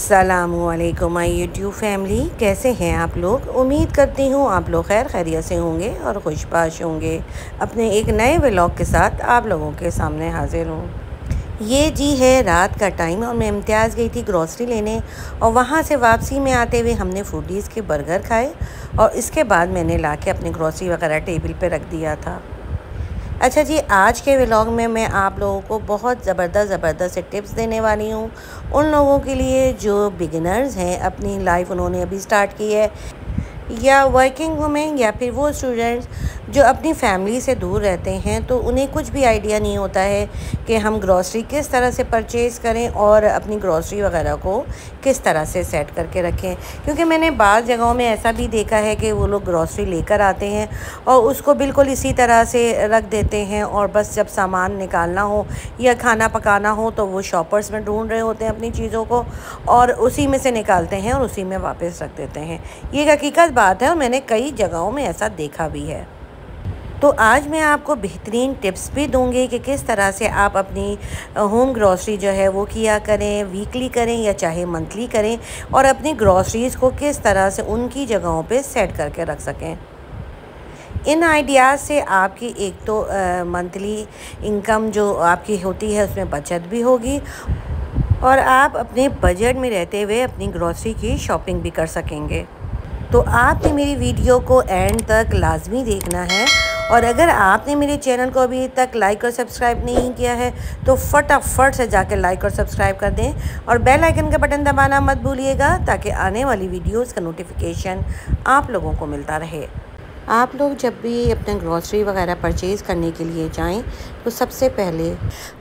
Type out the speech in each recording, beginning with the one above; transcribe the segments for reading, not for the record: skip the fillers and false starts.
अस्सलामुअलैकुम my YouTube family, कैसे हैं आप लोग। उम्मीद करती हूँ आप लोग खैर खैरियत से होंगे और खुशबाश होंगे। अपने एक नए व्लॉग के साथ आप लोगों के सामने हाजिर हूँ। ये जी है रात का टाइम और मैं इम्तियाज़ गई थी ग्रॉसरी लेने और वहाँ से वापसी में आते हुए हमने फूडीज़ के बर्गर खाए और इसके बाद मैंने ला के अपनी ग्रॉसरी वगैरह टेबल पे रख दिया था। अच्छा जी, आज के व्लॉग में मैं आप लोगों को बहुत ज़बरदस्त से टिप्स देने वाली हूँ उन लोगों के लिए जो बिगिनर्स हैं, अपनी लाइफ उन्होंने अभी स्टार्ट की है, या वर्किंग वुमेन, या फिर वो स्टूडेंट्स जो अपनी फैमिली से दूर रहते हैं तो उन्हें कुछ भी आइडिया नहीं होता है कि हम ग्रॉसरी किस तरह से परचेज़ करें और अपनी ग्रॉसरी वगैरह को किस तरह से सेट करके रखें। क्योंकि मैंने बाज़ जगहों में ऐसा भी देखा है कि वो लोग ग्रॉसरी लेकर आते हैं और उसको बिल्कुल इसी तरह से रख देते हैं और बस जब सामान निकालना हो या खाना पकाना हो तो वो शॉपर्स में ढूंढ रहे होते हैं अपनी चीज़ों को और उसी में से निकालते हैं और उसी में वापस रख देते हैं। ये हकीकत बात है और मैंने कई जगहों में ऐसा देखा भी है। तो आज मैं आपको बेहतरीन टिप्स भी दूंगी कि किस तरह से आप अपनी होम ग्रॉसरी जो है वो किया करें, वीकली करें या चाहे मंथली करें, और अपनी ग्रॉसरीज़ को किस तरह से उनकी जगहों पे सेट करके रख सकें। इन आइडियाज़ से आपकी एक तो मंथली इनकम जो आपकी होती है उसमें बचत भी होगी और आप अपने बजट में रहते हुए अपनी ग्रॉसरी की शॉपिंग भी कर सकेंगे। तो आपने मेरी वीडियो को एंड तक लाजमी देखना है और अगर आपने मेरे चैनल को अभी तक लाइक और सब्सक्राइब नहीं किया है तो फटाफट से जाकर लाइक और सब्सक्राइब कर दें और बेल आइकन का बटन दबाना मत भूलिएगा ताकि आने वाली वीडियोस का नोटिफिकेशन आप लोगों को मिलता रहे। आप लोग जब भी अपने ग्रॉसरी वगैरह परचेज़ करने के लिए जाएं तो सबसे पहले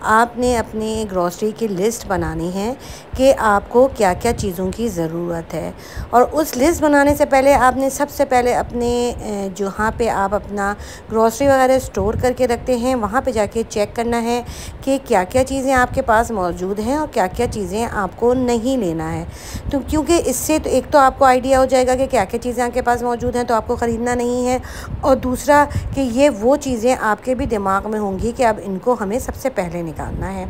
आपने अपने ग्रॉसरी की लिस्ट बनानी है कि आपको क्या क्या चीज़ों की ज़रूरत है। और उस लिस्ट बनाने से पहले आपने सबसे पहले अपने जहाँ पे आप अपना ग्रॉसरी वगैरह स्टोर करके रखते हैं वहाँ पे जाके चेक करना है कि क्या क्या चीज़ें आपके पास मौजूद हैं और क्या क्या चीज़ें आपको नहीं लेना है। तो क्योंकि इससे तो एक तो आपको आइडिया हो जाएगा कि क्या क्या चीज़ें आपके पास मौजूद हैं तो आपको ख़रीदना नहीं है, और दूसरा कि ये वो चीज़ें आपके भी दिमाग में होंगी कि अब इनको हमें सबसे पहले निकालना है।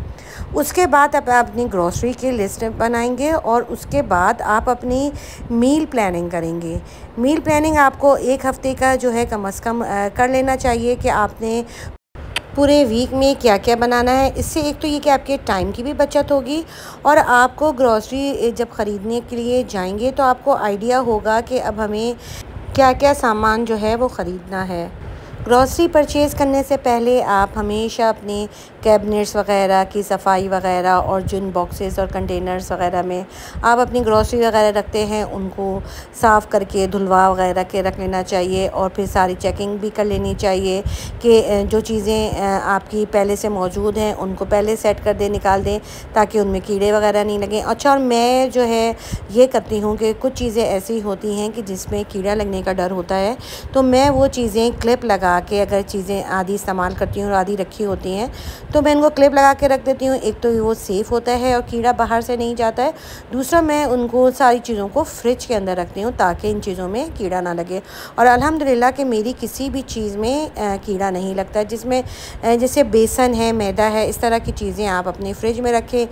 उसके बाद आप अपनी ग्रॉसरी की लिस्ट बनाएंगे और उसके बाद आप अपनी मील प्लानिंग करेंगे। मील प्लानिंग आपको एक हफ़्ते का जो है कम से कम कर लेना चाहिए कि आपने पूरे वीक में क्या क्या बनाना है। इससे एक तो ये कि आपके टाइम की भी बचत होगी और आपको ग्रॉसरी जब ख़रीदने के लिए जाएंगे तो आपको आइडिया होगा कि अब हमें क्या क्या सामान जो है वो ख़रीदना है। ग्रॉसरी परचेज़ करने से पहले आप हमेशा अपने कैबिनेट्स वगैरह की सफाई वगैरह और जिन बॉक्सेस और कंटेनर्स वगैरह में आप अपनी ग्रॉसरी वगैरह रखते हैं उनको साफ़ करके धुलवा वगैरह के रख लेना चाहिए और फिर सारी चेकिंग भी कर लेनी चाहिए कि जो चीज़ें आपकी पहले से मौजूद हैं उनको पहले सेट कर दें, निकाल दें ताकि उनमें कीड़े वगैरह नहीं लगें। अच्छा, और मैं जो है ये करती हूँ कि कुछ चीज़ें ऐसी होती हैं कि जिसमें कीड़ा लगने का डर होता है तो मैं वो चीज़ें क्लिप लगा के, अगर चीज़ें आधी इस्तेमाल करती हूँ और आधी रखी होती हैं तो मैं इनको क्लिप लगा के रख देती हूँ। एक तो वो सेफ़ होता है और कीड़ा बाहर से नहीं जाता है, दूसरा मैं उनको सारी चीज़ों को फ्रिज के अंदर रखती हूँ ताकि इन चीज़ों में कीड़ा ना लगे। और अल्हम्दुलिल्लाह कि मेरी किसी भी चीज़ में कीड़ा नहीं लगता है, जिसमें जैसे बेसन है, मैदा है, इस तरह की चीज़ें आप अपने फ्रिज में रखें।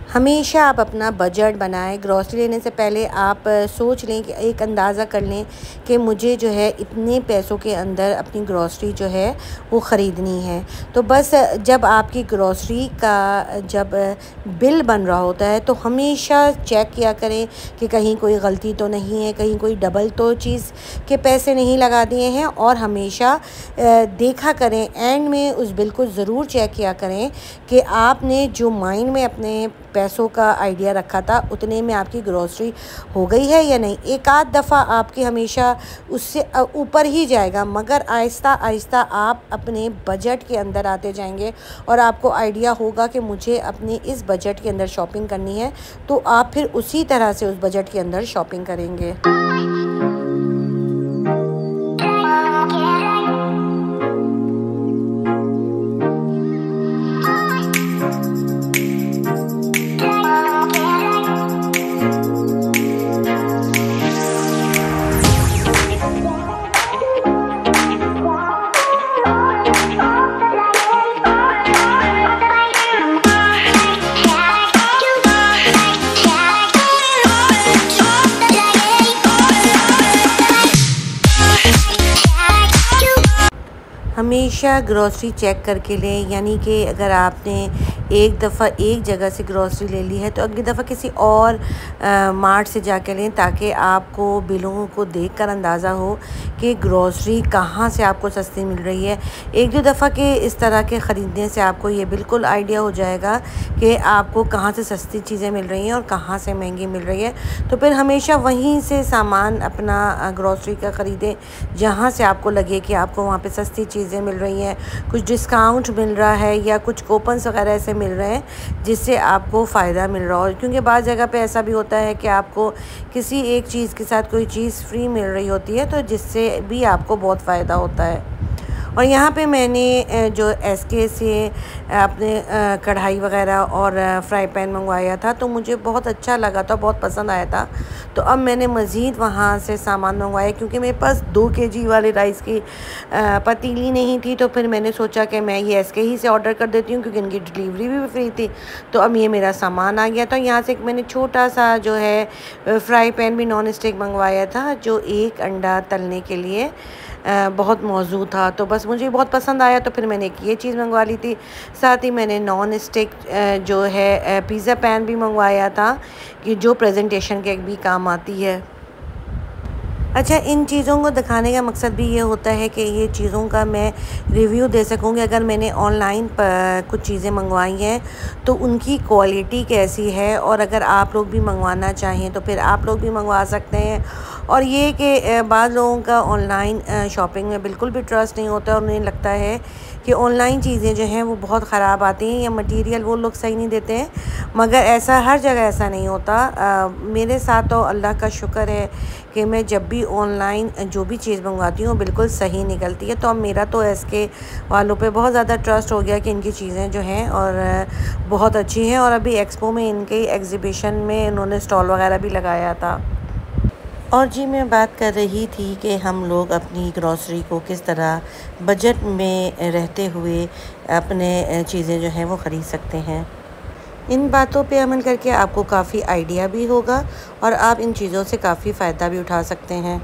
हमेशा आप अपना बजट बनाएं। ग्रॉसरी लेने से पहले आप सोच लें कि एक अंदाज़ा कर लें कि मुझे जो है इतने पैसों के अंदर अपनी ग्रॉसरी जो है वो ख़रीदनी है। तो बस जब आपकी ग्रॉसरी का जब बिल बन रहा होता है तो हमेशा चेक किया करें कि कहीं कोई गलती तो नहीं है, कहीं कोई डबल तो चीज़ के पैसे नहीं लगा दिए हैं, और हमेशा देखा करें एंड में उस बिल को ज़रूर चेक किया करें कि आपने जो माइंड में अपने पैसों का आइडिया रखा था उतने में आपकी ग्रॉसरी हो गई है या नहीं। एक आध दफ़ा आपकी हमेशा उससे ऊपर ही जाएगा, मगर आहिस्ता आहिस्ता आप अपने बजट के अंदर आते जाएंगे और आपको आइडिया होगा कि मुझे अपने इस बजट के अंदर शॉपिंग करनी है, तो आप फिर उसी तरह से उस बजट के अंदर शॉपिंग करेंगे। हमेशा ग्रॉसरी चेक करके लें, यानी कि अगर आपने एक दफ़ा एक जगह से ग्रॉसरी ले ली है तो अगली दफ़ा किसी और मार्ट से जाके लें, ताकि आपको बिलों को देखकर अंदाज़ा हो कि ग्रॉसरी कहाँ से आपको सस्ती मिल रही है। एक दो दफ़ा के इस तरह के ख़रीदने से आपको ये बिल्कुल आइडिया हो जाएगा कि आपको कहाँ से सस्ती चीज़ें मिल रही हैं और कहाँ से महंगी मिल रही है। तो फिर हमेशा वहीं से सामान अपना ग्रॉसरी का ख़रीदें जहाँ से आपको लगे कि आपको वहाँ पे सस्ती चीज़ें मिल रही हैं, कुछ डिस्काउंट मिल रहा है या कुछ कूपन्स वगैरह ऐसे मिल रहे हैं जिससे आपको फ़ायदा मिल रहा हो। क्योंकि बाज़ जगह पे ऐसा भी होता है कि आपको किसी एक चीज़ के साथ कोई चीज़ फ्री मिल रही होती है, तो जिससे भी आपको बहुत फ़ायदा होता है। और यहाँ पे मैंने जो एसके से अपने कढ़ाई वगैरह और फ्राई पैन मंगवाया था, तो मुझे बहुत अच्छा लगा था, बहुत पसंद आया था। तो अब मैंने मज़ीद वहाँ से सामान मंगवाया, क्योंकि मेरे पास 2 केजी वाले राइस की पतीली नहीं थी। तो फिर मैंने सोचा कि मैं ये एसके ही से ऑर्डर कर देती हूँ, क्योंकि इनकी डिलीवरी भी फ्री थी। तो अब ये मेरा सामान आ गया था। यहाँ से मैंने छोटा सा जो है फ्राई पैन भी नॉन स्टिक मंगवाया था, जो 1 अंडा तलने के लिए बहुत मौजू था। तो बस मुझे बहुत पसंद आया, तो फिर मैंने एक ये चीज़ मंगवा ली थी। साथ ही मैंने नॉन स्टिक जो है पिज़्ज़ा पैन भी मंगवाया था, कि जो प्रेजेंटेशन के भी काम आती है। अच्छा, इन चीज़ों को दिखाने का मकसद भी ये होता है कि ये चीज़ों का मैं रिव्यू दे सकूँगी। अगर मैंने ऑनलाइन कुछ चीज़ें मंगवाई हैं तो उनकी क्वालिटी कैसी है, और अगर आप लोग भी मंगवाना चाहें तो फिर आप लोग भी मंगवा सकते हैं। और ये कि बाद लोगों का ऑनलाइन शॉपिंग में बिल्कुल भी ट्रस्ट नहीं होता, और उन्हें लगता है कि ऑनलाइन चीज़ें जो हैं वो बहुत ख़राब आती हैं या मटेरियल वो लोग सही नहीं देते हैं, मगर ऐसा हर जगह ऐसा नहीं होता। मेरे साथ तो अल्लाह का शुक्र है कि मैं जब भी ऑनलाइन जो भी चीज़ मंगवाती हूँ बिल्कुल सही निकलती है। तो अब मेरा तो एसके वालों पे बहुत ज़्यादा ट्रस्ट हो गया कि इनकी चीज़ें जो हैं और बहुत अच्छी हैं। और अभी एक्सपो में इनके एग्ज़िबिशन में इन्होंने स्टॉल वगैरह भी लगाया था। और जी, मैं बात कर रही थी कि हम लोग अपनी ग्रॉसरी को किस तरह बजट में रहते हुए अपने चीज़ें जो हैं वो ख़रीद सकते हैं। इन बातों पे अमल करके आपको काफ़ी आइडिया भी होगा और आप इन चीज़ों से काफ़ी फ़ायदा भी उठा सकते हैं।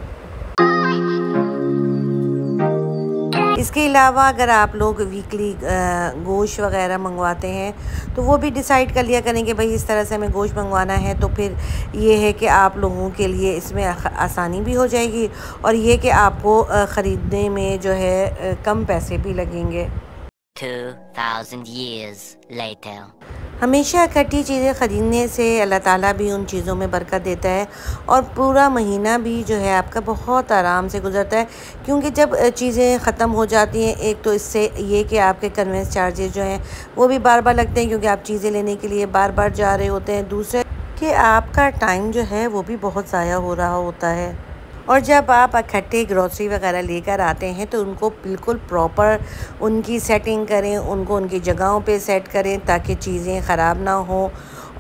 इसके अलावा अगर आप लोग वीकली गोश्त वगैरह मंगवाते हैं तो वो भी डिसाइड कर लिया करें कि भाई इस तरह से हमें गोश्त मंगवाना है, तो फिर ये है कि आप लोगों के लिए इसमें आसानी भी हो जाएगी, और ये कि आपको ख़रीदने में जो है कम पैसे भी लगेंगे। 2000 years later. हमेशा इकट्ठी चीज़ें ख़रीदने से अल्लाह ताला भी उन चीज़ों में बरकत देता है, और पूरा महीना भी जो है आपका बहुत आराम से गुजरता है। क्योंकि जब चीज़ें ख़त्म हो जाती हैं, एक तो इससे ये कि आपके कन्वेंस चार्जेस जो हैं वो भी बार बार लगते हैं, क्योंकि आप चीज़ें लेने के लिए बार बार जा रहे होते हैं। दूसरा कि आपका टाइम जो है वो भी बहुत ज़ाया हो रहा होता है। और जब आप इकट्ठे ग्रॉसरी वगैरह लेकर आते हैं तो उनको बिल्कुल प्रॉपर उनकी सेटिंग करें, उनको उनकी जगहों पे सेट करें ताकि चीज़ें ख़राब ना हो।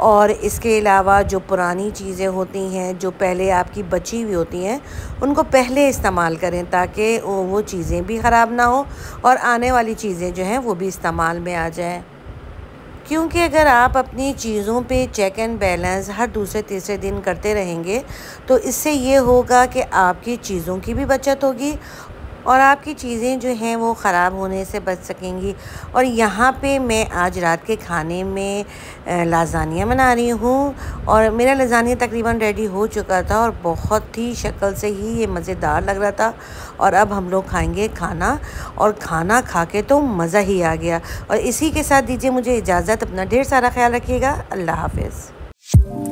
और इसके अलावा जो पुरानी चीज़ें होती हैं, जो पहले आपकी बची हुई होती हैं, उनको पहले इस्तेमाल करें ताकि वो चीज़ें भी ख़राब ना हो और आने वाली चीज़ें जो हैं वो भी इस्तेमाल में आ जाएँ। क्योंकि अगर आप अपनी चीज़ों पे चेक एंड बैलेंस हर दूसरे तीसरे दिन करते रहेंगे तो इससे ये होगा कि आपकी चीज़ों की भी बचत होगी और आपकी चीज़ें जो हैं वो ख़राब होने से बच सकेंगी। और यहाँ पे मैं आज रात के खाने में लाज़ानिया बना रही हूँ, और मेरा लाज़ानिया तकरीबन रेडी हो चुका था और बहुत ही शक्ल से ही ये मज़ेदार लग रहा था। और अब हम लोग खाएंगे खाना, और खाना खा के तो मज़ा ही आ गया। और इसी के साथ दीजिए मुझे इजाज़त। अपना ढेर सारा ख्याल रखिएगा। अल्लाह हाफ़िज़।